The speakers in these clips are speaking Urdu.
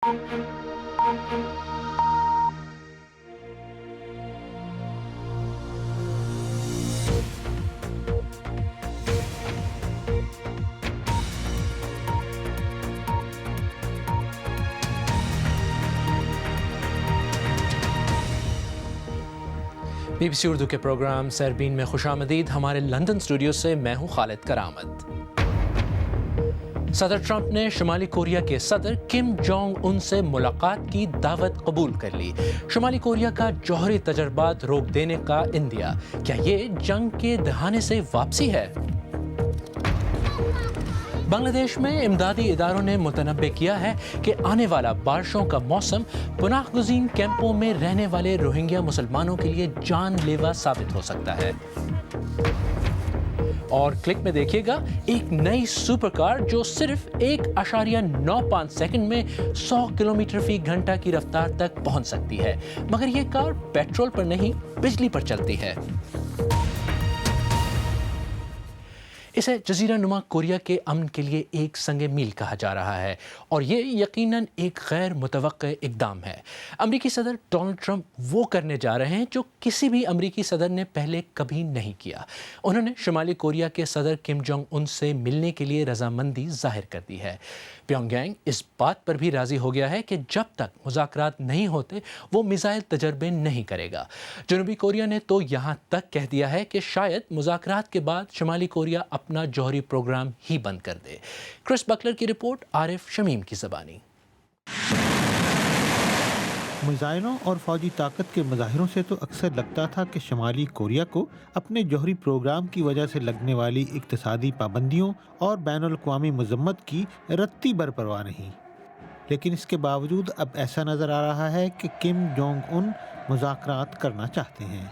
BBC اردو کے پروگرام سیربین میں خوش آمدید۔ ہمارے لندن اسٹوڈیو سے میں ہوں خالد کرامت۔ صدر ٹرمپ نے شمالی کوریا کے صدر کم جونگ ان سے ملاقات کی دعوت قبول کر لی۔ شمالی کوریا کا جوہری تجربات روک دینے کا عندیہ، کیا یہ جنگ کے دہانے سے واپسی ہے؟ بنگلہ دیش میں امدادی اداروں نے متنبع کیا ہے کہ آنے والا بارشوں کا موسم پناہ گزین کیمپوں میں رہنے والے روہنگیا مسلمانوں کے لیے جان لیوا ثابت ہو سکتا ہے۔ اور کلک میں دیکھیے گا ایک نئی سپر کار جو صرف 1.95 سیکنڈ میں 100 کلومیٹر فی گھنٹہ کی رفتار تک پہنچ سکتی ہے، مگر یہ کار پیٹرول پر نہیں بجلی پر چلتی ہے۔ اسے جزیرہ نما کوریا کے امن کے لیے ایک سنگ میل کہا جا رہا ہے، اور یہ یقیناً ایک غیر متوقع اقدام ہے۔ امریکی صدر ڈونلڈ ٹرمپ وہ کرنے جا رہے ہیں جو کسی بھی امریکی صدر نے پہلے کبھی نہیں کیا۔ انہوں نے شمالی کوریا کے صدر کم جونگ ان سے ملنے کے لیے رضامندی ظاہر کر دی ہے۔ پیونگ یانگ اس بات پر بھی راضی ہو گیا ہے کہ جب تک مذاکرات نہیں ہوتے وہ میزائل تجربے نہیں کرے گا۔ جنوبی کوریا نے تو یہاں تک کہہ دیا ہے کہ شاید مذاکرات کے بعد شمالی کوریا اپنا جوہری پروگرام ہی بند کر دے۔ کرس بکلر کی رپورٹ، عارف شمیم کی زبانی۔ میزائلوں اور فوجی طاقت کے مظاہروں سے تو اکثر لگتا تھا کہ شمالی کوریا کو اپنے جوہری پروگرام کی وجہ سے لگنے والی اقتصادی پابندیوں اور بین الاقوامی مذمت کی رتی بر پرواہ نہیں، لیکن اس کے باوجود اب ایسا نظر آ رہا ہے کہ کم جونگ ان مذاکرات کرنا چاہتے ہیں۔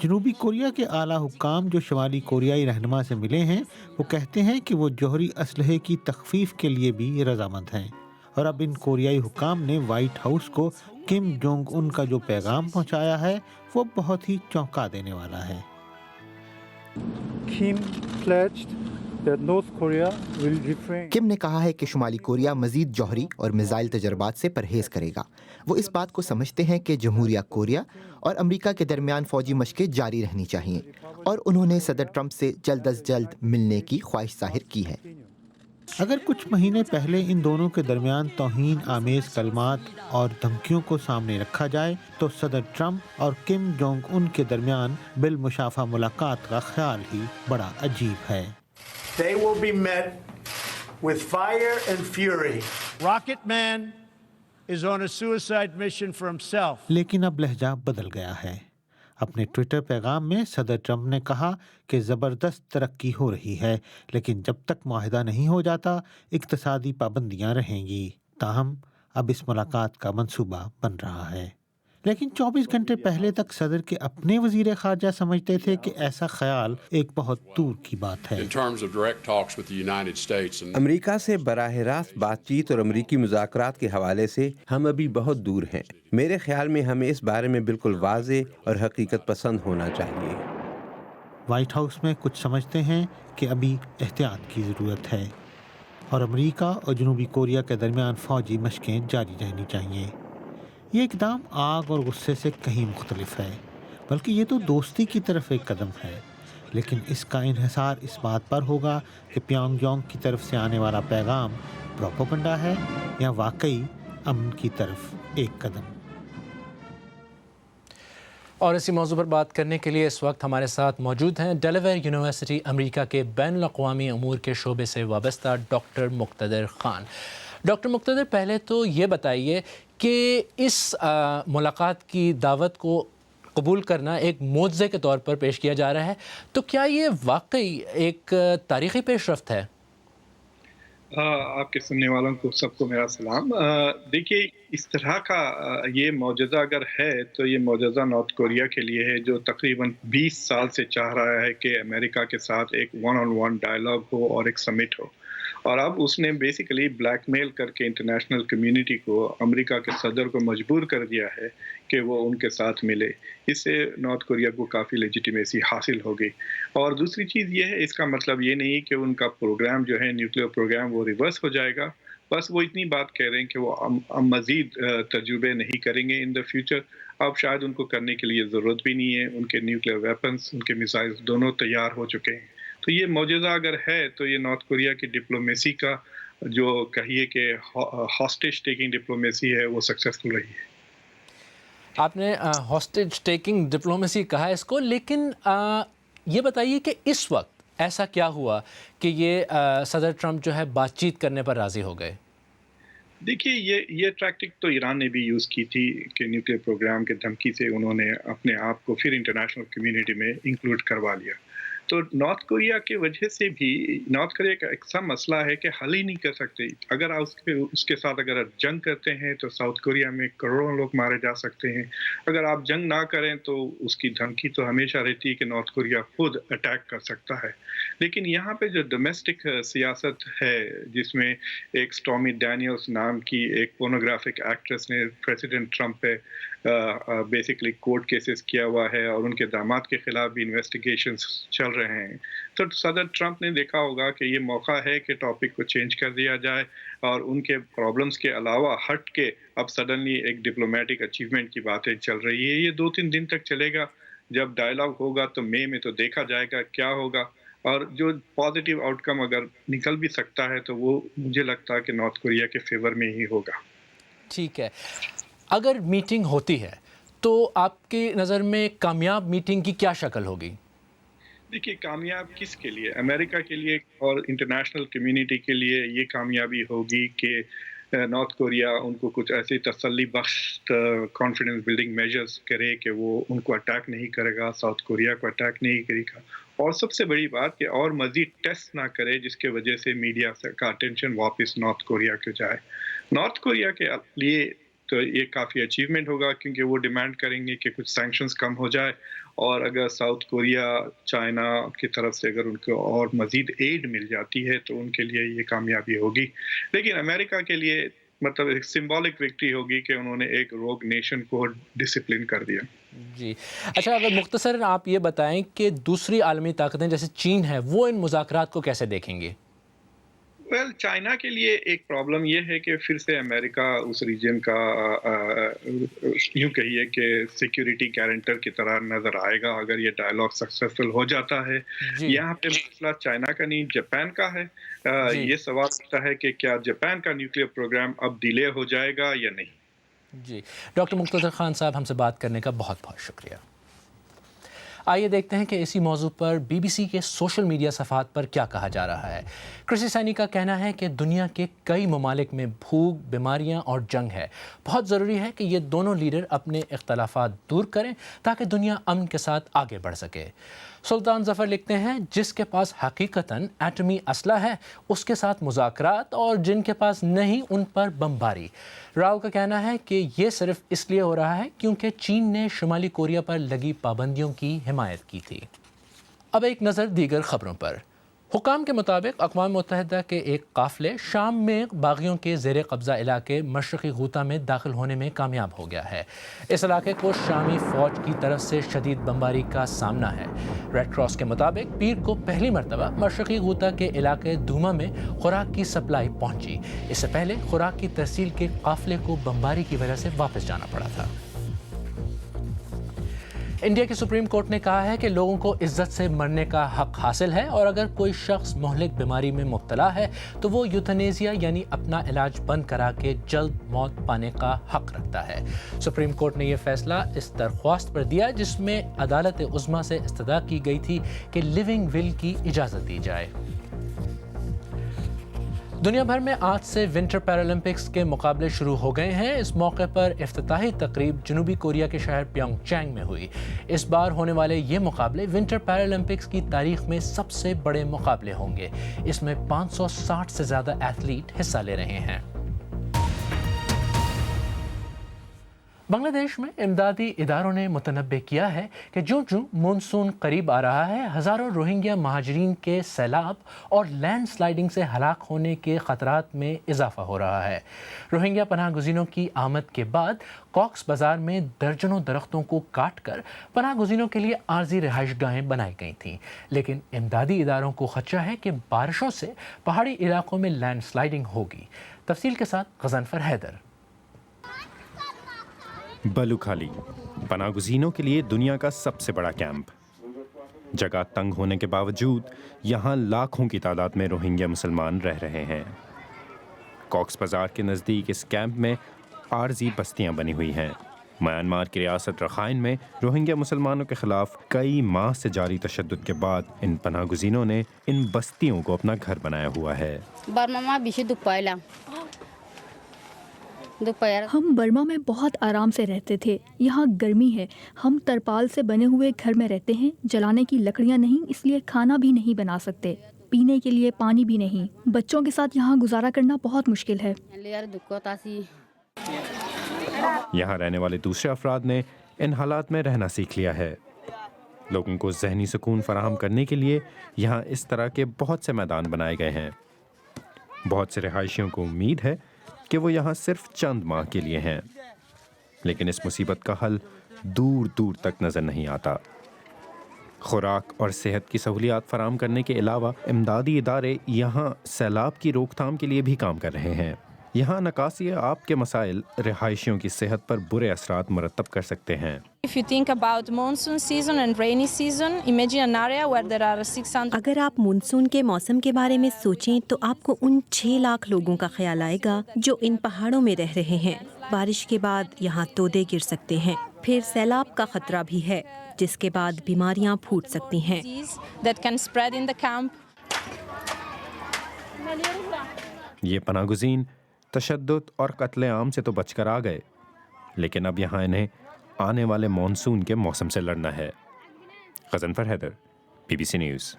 جنوبی کوریا کے اعلیٰ حکام جو شمالی کوریائی رہنما سے ملے ہیں وہ کہتے ہیں کہ وہ جوہری اسلحے کی تخفیف کے لیے بھی رضامند ہیں، اور اب ان کوریائی حکام نے وائٹ ہاؤس کو کم جونگ ان کا جو پیغام پہنچایا ہے وہ بہت ہی چونکا دینے والا ہے۔ کم نے کہا ہے کہ شمالی کوریا مزید جوہری اور میزائل تجربات سے پرہیز کرے گا۔ وہ اس بات کو سمجھتے ہیں کہ جمہوریہ کوریا اور امریکہ کے درمیان فوجی مشقیں جاری رہنی چاہیے، اور انہوں نے صدر ٹرمپ سے جلد از جلد ملنے کی خواہش ظاہر کی ہے۔ اگر کچھ مہینے پہلے ان دونوں کے درمیان توہین آمیز کلمات اور دھمکیوں کو سامنے رکھا جائے تو صدر ٹرمپ اور کم جونگ ان کے درمیان بالمشافہ ملاقات کا خیال ہی بڑا عجیب ہے۔ They will be met with fire and fury. Rocket Man is on a suicide mission for himself. لیکن اب لہجہ بدل گیا ہے۔ اپنے ٹویٹر پیغام میں صدر ٹرمپ نے کہا کہ زبردست ترقی ہو رہی ہے، لیکن جب تک معاہدہ نہیں ہو جاتا اقتصادی پابندیاں رہیں گی۔ تاہم اب اس ملاقات کا منصوبہ بن رہا ہے، لیکن 24 گھنٹے پہلے تک صدر کے اپنے وزیر خارجہ سمجھتے تھے کہ ایسا خیال ایک بہت دور کی بات ہے۔ امریکہ سے براہ راست بات چیت اور امریکی مذاکرات کے حوالے سے ہم ابھی بہت دور ہیں۔ میرے خیال میں ہمیں اس بارے میں بالکل واضح اور حقیقت پسند ہونا چاہیے۔ وائٹ ہاؤس میں کچھ سمجھتے ہیں کہ ابھی احتیاط کی ضرورت ہے، اور امریکہ اور جنوبی کوریا کے درمیان فوجی مشقیں جاری رہنی چاہیے۔ یہ اقدام آگ اور غصے سے کہیں مختلف ہے، بلکہ یہ تو دوستی کی طرف ایک قدم ہے، لیکن اس کا انحصار اس بات پر ہوگا کہ پیونگ یانگ کی طرف سے آنے والا پیغام پروپیگنڈا ہے یا واقعی امن کی طرف ایک قدم۔ اور اسی موضوع پر بات کرنے کے لیے اس وقت ہمارے ساتھ موجود ہیں ڈیلاویئر یونیورسٹی امریکہ کے بین الاقوامی امور کے شعبے سے وابستہ ڈاکٹر مقتدر خان۔ ڈاکٹر مقتدر، پہلے تو یہ بتائیے کہ اس ملاقات کی دعوت کو قبول کرنا ایک معجزے کے طور پر پیش کیا جا رہا ہے، تو کیا یہ واقعی ایک تاریخی پیش رفت ہے؟ آپ کے سننے والوں کو سب کو میرا سلام۔ دیکھیے، اس طرح کا یہ معجزہ اگر ہے تو یہ معجزہ نارتھ کوریا کے لیے ہے، جو تقریباً 20 سال سے چاہ رہا ہے کہ امریکہ کے ساتھ ایک ون آن ون ڈائلاگ ہو اور ایک سمٹ ہو، اور اب اس نے بیسیکلی بلیک میل کر کے انٹرنیشنل کمیونٹی کو، امریکہ کے صدر کو مجبور کر دیا ہے کہ وہ ان کے ساتھ ملے۔ اس سے نارتھ کوریا کو کافی لیجیٹیمیسی حاصل ہوگی۔ اور دوسری چیز یہ ہے، اس کا مطلب یہ نہیں کہ ان کا پروگرام جو ہے نیوکلیئر پروگرام وہ ریورس ہو جائے گا، بس وہ اتنی بات کہہ رہے ہیں کہ وہ مزید تجربے نہیں کریں گے ان دا فیوچر. اب شاید ان کو کرنے کے لیے ضرورت بھی نہیں ہے، ان کے نیوکلیئر ویپنز، ان کے میزائلز دونوں تیار ہو چکے ہیں. تو یہ معجزہ اگر ہے تو یہ نارتھ کوریا کی ڈپلومیسی کا جو کہیے کہ ہاسٹیج ٹیکنگ ڈپلومیسی ہے وہ سکسیسفل رہی ہے. آپ نے ہاسٹیج ٹیکنگ ڈپلومیسی کہا اس کو، لیکن یہ بتائیے کہ اس وقت ایسا کیا ہوا کہ یہ صدر ٹرمپ جو ہے بات چیت کرنے پر راضی ہو گئے؟ دیکھیے یہ ٹریکٹک تو ایران نے بھی یوز کی تھی کہ نیوکلیئر پروگرام کے دھمکی سے انہوں نے اپنے آپ کو پھر انٹرنیشنل کمیونٹی میں انکلوڈ کروا لیا. تو نارتھ کوریا کی وجہ سے بھی نارتھ کوریا کا ایک سا مسئلہ ہے کہ حل ہی نہیں کر سکتے. اگر آپ اس کے ساتھ اگر آپ جنگ کرتے ہیں تو ساؤتھ کوریا میں کروڑوں لوگ مارے جا سکتے ہیں. اگر آپ جنگ نہ کریں تو اس کی دھمکی تو ہمیشہ رہتی ہے کہ نارتھ کوریا خود اٹیک کر سکتا ہے. لیکن یہاں پہ جو ڈومیسٹک سیاست ہے جس میں ایک سٹارمی ڈینیلز نام کی ایک پورنوگرافک ایکٹریس نے پریزیڈنٹ ٹرمپ پہ بیسکلی کورٹ کیسز کیا ہوا ہے اور ان کے داماد کے خلاف بھی انویسٹیگیشنز چل رہے ہیں. تو صدر ٹرمپ نے دیکھا ہوگا کہ یہ موقع ہے کہ ٹاپک کو چینج کر دیا جائے اور ان کے پرابلمز کے علاوہ ہٹ کے اب سڈنلی ایک ڈپلومیٹک اچیومنٹ کی باتیں چل رہی ہے. یہ 2-3 دن تک چلے گا. جب ڈائلاگ ہوگا تو مئی میں تو دیکھا جائے گا کیا ہوگا، اور جو پازیٹیو آؤٹ کم اگر نکل بھی سکتا ہے تو وہ مجھے لگتا ہے کہ نارتھ کوریا کے فیور میں ہی ہوگا. ٹھیک ہے، اگر میٹنگ ہوتی ہے تو آپ کی نظر میں کامیاب میٹنگ کی کیا شکل ہوگی؟ دیکھیے کامیاب کس کے لیے؟ امریکہ کے لیے اور انٹرنیشنل کمیونٹی کے لیے یہ کامیابی ہوگی کہ نارتھ کوریا ان کو کچھ ایسی تسلی بخش کانفیڈنس بلڈنگ میجرز کرے کہ وہ ان کو اٹیک نہیں کرے گا، ساؤتھ کوریا کو اٹیک نہیں کرے گا، اور سب سے بڑی بات کہ اور مزید ٹیسٹ نہ کرے جس کی وجہ سے میڈیا کا اٹینشن واپس نارتھ کوریا کو جائے. نارتھ کوریا کے لیے تو یہ کافی اچیومنٹ ہوگا کیونکہ وہ ڈیمانڈ کریں گے کہ کچھ سینکشنز کم ہو جائے، اور اگر ساؤتھ کوریا چائنا کی طرف سے اگر ان کو اور مزید ایڈ مل جاتی ہے تو ان کے لیے یہ کامیابی ہوگی. لیکن امریکہ کے لیے مطلب ایک سمبولک وکٹری ہوگی کہ انہوں نے ایک روگ نیشن کو ڈسپلن کر دیا. جی اچھا، اگر مختصراً آپ یہ بتائیں کہ دوسری عالمی طاقتیں جیسے چین ہے وہ ان مذاکرات کو کیسے دیکھیں گے؟ چائنا کے لیے ایک پرابلم یہ ہے کہ پھر سے امریکہ اس ریجن کا یوں کہیے کہ سیکیورٹی گارنٹر کی طرح نظر آئے گا اگر یہ ڈائلاگ سکسیسفل ہو جاتا ہے. یہاں پہ مسئلہ چائنا کا نہیں جاپان کا ہے. یہ سوال اٹھتا ہے کہ کیا جاپان کا نیوکلیئر پروگرام اب ڈیلے ہو جائے گا یا نہیں. جی ڈاکٹر مقتدر خان صاحب، ہم سے بات کرنے کا بہت بہت شکریہ. آئیے دیکھتے ہیں کہ اسی موضوع پر بی بی سی کے سوشل میڈیا صفحات پر کیا کہا جا رہا ہے. کرسی سینی کا کہنا ہے کہ دنیا کے کئی ممالک میں بھوک، بیماریاں اور جنگ ہے. بہت ضروری ہے کہ یہ دونوں لیڈر اپنے اختلافات دور کریں تاکہ دنیا امن کے ساتھ آگے بڑھ سکے. سلطان ظفر لکھتے ہیں جس کے پاس حقیقتاً ایٹمی اسلحہ ہے اس کے ساتھ مذاکرات، اور جن کے پاس نہیں ان پر بمباری. راؤ کا کہنا ہے کہ یہ صرف اس لیے ہو رہا ہے کیونکہ چین نے شمالی کوریا پر لگی پابندیوں کی حمایت کی تھی. اب ایک نظر دیگر خبروں پر. حکام کے مطابق اقوام متحدہ کے ایک قافلے شام میں باغیوں کے زیر قبضہ علاقے مشرقی غوطہ میں داخل ہونے میں کامیاب ہو گیا ہے. اس علاقے کو شامی فوج کی طرف سے شدید بمباری کا سامنا ہے. ریڈ کراس کے مطابق پیر کو پہلی مرتبہ مشرقی غوطہ کے علاقے دوما میں خوراک کی سپلائی پہنچی. اس سے پہلے خوراک کی ترسیل کے قافلے کو بمباری کی وجہ سے واپس جانا پڑا تھا. انڈیا کی سپریم کورٹ نے کہا ہے کہ لوگوں کو عزت سے مرنے کا حق حاصل ہے، اور اگر کوئی شخص مہلک بیماری میں مبتلا ہے تو وہ یوتھنیزیا یعنی اپنا علاج بند کرا کے جلد موت پانے کا حق رکھتا ہے. سپریم کورٹ نے یہ فیصلہ اس درخواست پر دیا جس میں عدالت عظمیٰ سے استدعا کی گئی تھی کہ لیونگ ول کی اجازت دی جائے. دنیا بھر میں آج سے ونٹر پیرالمپکس کے مقابلے شروع ہو گئے ہیں. اس موقع پر افتتاحی تقریب جنوبی کوریا کے شہر پیونگ چینگ میں ہوئی. اس بار ہونے والے یہ مقابلے ونٹر پیرالمپکس کی تاریخ میں سب سے بڑے مقابلے ہوں گے. اس میں 560 سے زیادہ ایتھلیٹ حصہ لے رہے ہیں. بنگلہ دیش میں امدادی اداروں نے متنبع کیا ہے کہ جو مونسون قریب آ رہا ہے ہزاروں روہنگیا مہاجرین کے سیلاب اور لینڈ سلائڈنگ سے ہلاک ہونے کے خطرات میں اضافہ ہو رہا ہے. روہنگیا پناہ گزینوں کی آمد کے بعد کاکس بازار میں درجنوں درختوں کو کاٹ کر پناہ گزینوں کے لیے عارضی رہائش گاہیں بنائی گئی تھیں، لیکن امدادی اداروں کو خدشہ ہے کہ بارشوں سے پہاڑی علاقوں میں لینڈ سلائڈنگ ہوگی. تفصیل کے ساتھ غضنفر حیدر۔ بلوکھالی پناہ گزینوں کے لیے دنیا کا سب سے بڑا کیمپ۔ جگہ تنگ ہونے کے باوجود یہاں لاکھوں کی تعداد میں روہنگیا مسلمان رہ رہے ہیں۔ کاکس بازار کے نزدیک اس کیمپ میں عارضی بستیاں بنی ہوئی ہیں۔ میانمار کی ریاست رخائن میں روہنگیا مسلمانوں کے خلاف کئی ماہ سے جاری تشدد کے بعد ان پناہ گزینوں نے ان بستیوں کو اپنا گھر بنایا ہوا ہے۔ ہم برما میں بہت آرام سے رہتے تھے، یہاں گرمی ہے، ہم ترپال سے بنے ہوئے گھر میں رہتے ہیں، جلانے کی لکڑیاں نہیں، اس لیے کھانا بھی نہیں بنا سکتے، پینے کے لیے پانی بھی نہیں، بچوں کے ساتھ یہاں گزارا کرنا بہت مشکل ہے۔ یہاں رہنے والے دوسرے افراد نے ان حالات میں رہنا سیکھ لیا ہے۔ لوگوں کو ذہنی سکون فراہم کرنے کے لیے یہاں اس طرح کے بہت سے میدان بنائے گئے ہیں۔ بہت سے رہائشیوں کو امید ہے کہ وہ یہاں صرف چند ماہ کے لیے ہیں، لیکن اس مصیبت کا حل دور دور تک نظر نہیں آتا۔ خوراک اور صحت کی سہولیات فراہم کرنے کے علاوہ امدادی ادارے یہاں سیلاب کی روک تھام کے لیے بھی کام کر رہے ہیں۔ یہاں نکاسی آب کے مسائل رہائشیوں کی صحت پر برے اثرات مرتب کر سکتے ہیں۔ اگر آپ مونسون کے موسم کے بارے میں سوچیں تو آپ کو ان 6 لاکھ لوگوں کا خیال آئے گا جو ان پہاڑوں میں رہ رہے ہیں۔ بارش کے بعد یہاں تودے گر سکتے ہیں، پھر سیلاب کا خطرہ بھی ہے، جس کے بعد بیماریاں پھوٹ سکتی ہیں۔ یہ پناہ گزین تشدد اور قتل عام سے تو بچ کر آ گئے، لیکن اب یہاں انہیں آنے والے مانسون کے موسم سے لڑنا ہے۔ Ghazanfar Haider, BBC news.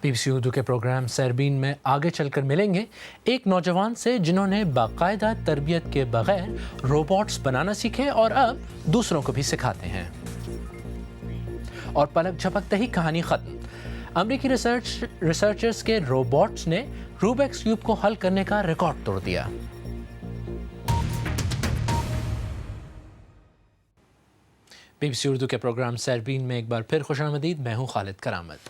BBC Urdu کے پروگرام سیربین میں آگے چل کر ملیں گے ایک نوجوان سے جنہوں نے باقاعدہ تربیت کے بغیر روبوٹس بنانا سیکھے اور اب دوسروں کو بھی سکھاتے ہیں۔ اور پلک جھپکتے ہی کہانی ختم۔ امریکی ریسرچرز کے روبوٹس نے روبکس کیوب کو حل کرنے کا ریکارڈ توڑ دیا۔ BBC اردو کے پروگرام سیربین میں ایک بار پھر خوش آمدید، میں ہوں خالد کرامت۔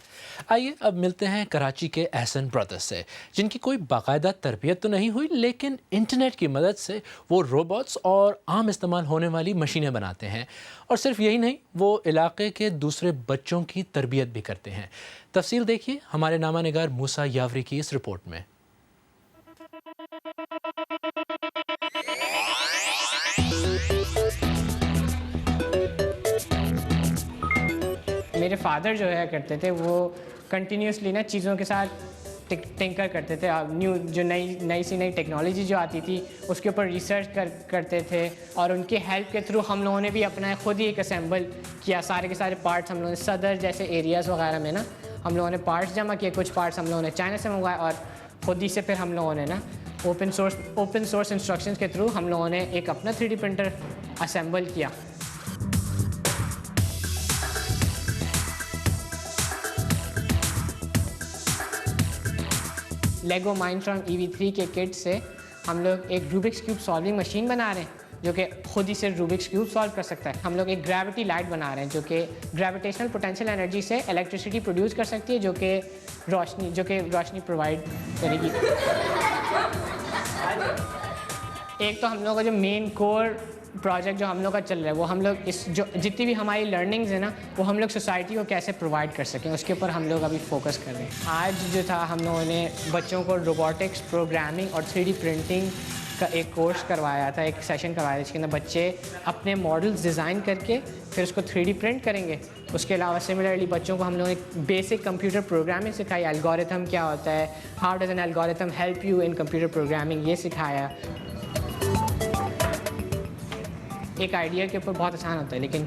آئیے اب ملتے ہیں کراچی کے احسن برادرز سے، جن کی کوئی باقاعدہ تربیت تو نہیں ہوئی، لیکن انٹرنیٹ کی مدد سے وہ روبوٹس اور عام استعمال ہونے والی مشینیں بناتے ہیں، اور صرف یہی نہیں، وہ علاقے کے دوسرے بچوں کی تربیت بھی کرتے ہیں۔ تفصیل دیکھیے ہمارے نامہ نگار موسیٰ یاوری کی اس رپورٹ میں۔ میرے فادر جو ہے کرتے تھے، وہ کنٹینیوسلی نا چیزوں کے ساتھ ٹنکر کرتے تھے، جو نئی ٹیکنالوجی جو آتی تھی اس کے اوپر ریسرچ کرتے تھے، اور ان کے ہیلپ کے تھرو ہم لوگوں نے بھی اپنا خود ہی ایک اسمبل کیا، سارے کے سارے پارٹس ہم لوگوں نے صدر جیسے ایریاز وغیرہ میں نا ہم لوگوں نے پارٹس جمع کیے، کچھ پارٹس ہم لوگوں نے چائنا سے منگوائے، اور خود ہی سے پھر ہم لوگوں نے نا اوپن سورس انسٹرکشنز کے تھرو ہم لوگوں نے ایک اپنا 3D پرنٹر اسمبل کیا۔ لیگو مائنڈٹرام EV3 کے کٹ سے ہم لوگ ایک روبکس کیوب سالونگ مشین بنا رہے ہیں جو کہ خود ہی سے روبکس کیوب سالو کر سکتا ہے۔ ہم لوگ ایک گریوٹی لائٹ بنا رہے ہیں جو کہ گریویٹیشنل پوٹینشیل انرجی سے الیکٹریسٹی پروڈیوس کر سکتی ہے، جو کہ روشنی پرووائڈ کرے گی۔ ایک تو ہم لوگوں کا جو مین کور پروجیکٹ جو ہم لوگ کا چل رہا ہے، وہ ہم لوگ جتنی بھی ہماری لرننگز ہیں نا، وہ ہم لوگ سوسائٹی کو کیسے پرووائڈ کر سکیں، اس کے اوپر ہم لوگ ابھی فوکس کر رہے ہیں۔ آج جو تھا ہم لوگوں نے بچوں کو روبوٹکس، پروگرامنگ اور 3D پرنٹنگ کا ایک کورس کروایا تھا، ایک سیشن کروایا تھا، جس کے اندر بچے اپنے ماڈلز ڈیزائن کر کے پھر اس کو 3D پرنٹ کریں گے۔ اس کے علاوہ سملرلی بچوں کو ہم لوگوں نے بیسک کمپیوٹر پروگرامنگ سکھائی، الگورتھم کیا ہوتا ہے، how does an algorithm help you in computer programming, یہ سکھایا۔ ایک آئیڈیا کے اوپر بہت آسان ہوتا ہے، لیکن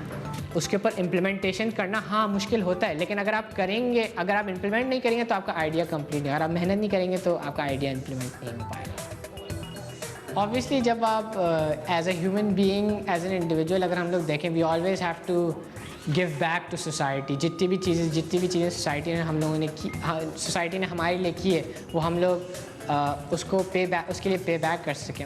اس کے اوپر امپلیمنٹیشن کرنا ہاں مشکل ہوتا ہے، لیکن اگر آپ کریں گے، اگر آپ امپلیمنٹ نہیں کریں گے تو آپ کا آئیڈیا کمپلیٹ نہیں، اگر آپ محنت نہیں کریں گے تو آپ کا آئیڈیا امپلیمنٹ نہیں ہو پائے گا۔ آبویسلی جب آپ as a human being, as an individual اگر ہم لوگ دیکھیں، we always have to give back to society. جتنی بھی چیزیں سوسائٹی نے ہم لوگوں نے کی، سوسائٹی نے ہمارے لیے کی ہے، وہ ہم لوگ اس کو اس کے لیے پے بیک کر سکیں۔